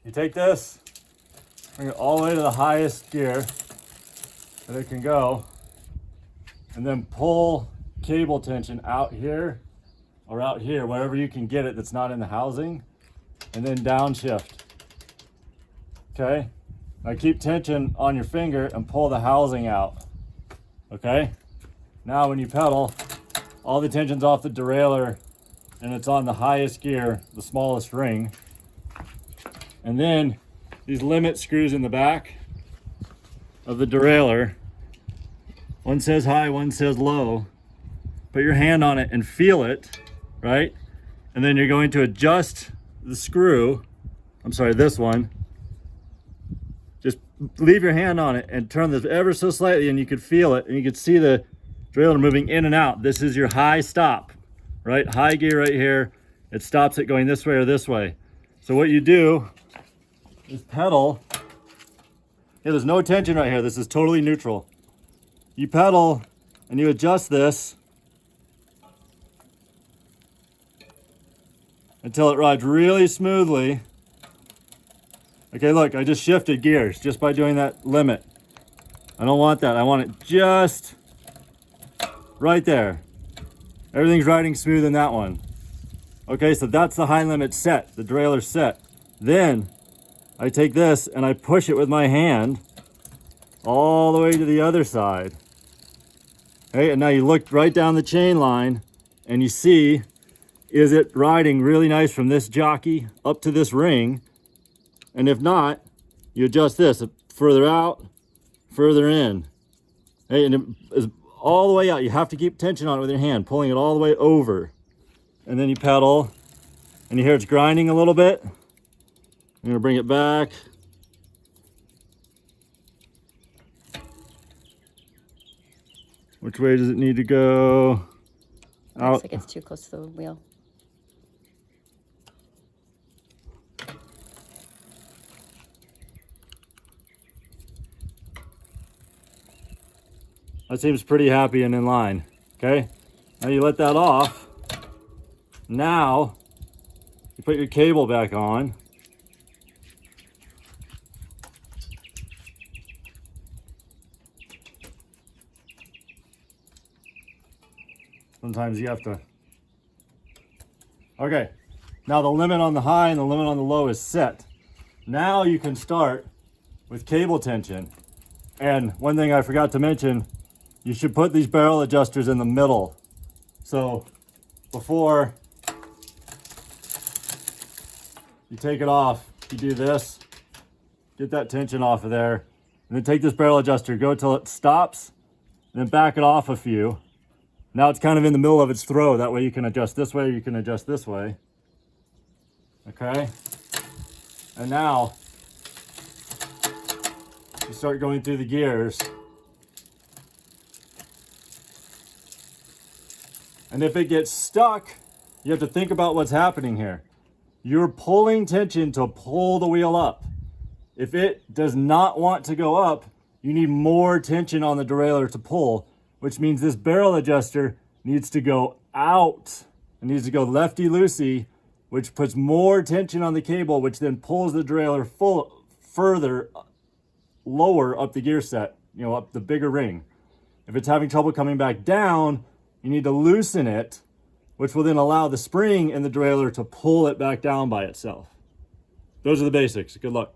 You take this, bring it all the way to the highest gear that it can go, and then pull cable tension out here or out here, wherever you can get it that's not in the housing, and then downshift. Okay? Now keep tension on your finger and pull the housing out. Okay? Now when you pedal, all the tension's off the derailleur and it's on the highest gear, the smallest ring. And then these limit screws in the back of the derailleur, one says high, one says low. Put your hand on it and feel it, right? And then you're going to adjust the screw. I'm sorry, this one. Just leave your hand on it and turn this ever so slightly and you could feel it and you could see the derailleur moving in and out. This is your high stop, right? High gear right here. It stops it going this way or this way. So what you do is pedal. Yeah, there's no tension right here. This is totally neutral. You pedal and you adjust this until it rides really smoothly. Okay, look, I just shifted gears just by doing that limit. I don't want that. I want it just right there. Everything's riding smooth in that one. Okay, so that's the high limit set, the derailleur set. Then I take this and I push it with my hand all the way to the other side. Okay, and now you look right down the chain line and you see, is it riding really nice from this jockey up to this ring? And if not, you adjust this further out, further in. Hey, and it is all the way out. You have to keep tension on it with your hand, pulling it all the way over. And then you pedal, and you hear it's grinding a little bit. I'm gonna bring it back. Which way does it need to go? Out. Looks like it's too close to the wheel. That seems pretty happy and in line. Okay, now you let that off. Now you put your cable back on. Sometimes you have to. Okay, now the limit on the high and the limit on the low is set. Now you can start with cable tension. And one thing I forgot to mention, you should put these barrel adjusters in the middle. So before you take it off, you do this, get that tension off of there, and then take this barrel adjuster, go till it stops, and then back it off a few. Now it's kind of in the middle of its throw. That way you can adjust this way, you can adjust this way. Okay? And now you start going through the gears. And if it gets stuck, you have to think about what's happening here. You're pulling tension to pull the wheel up. If it does not want to go up, you need more tension on the derailleur to pull, which means this barrel adjuster needs to go out. It needs to go lefty-loosey, which puts more tension on the cable, which then pulls the derailleur further lower up the gear set, up the bigger ring. If it's having trouble coming back down, you need to loosen it, which will then allow the spring in the derailleur to pull it back down by itself. Those are the basics. Good luck.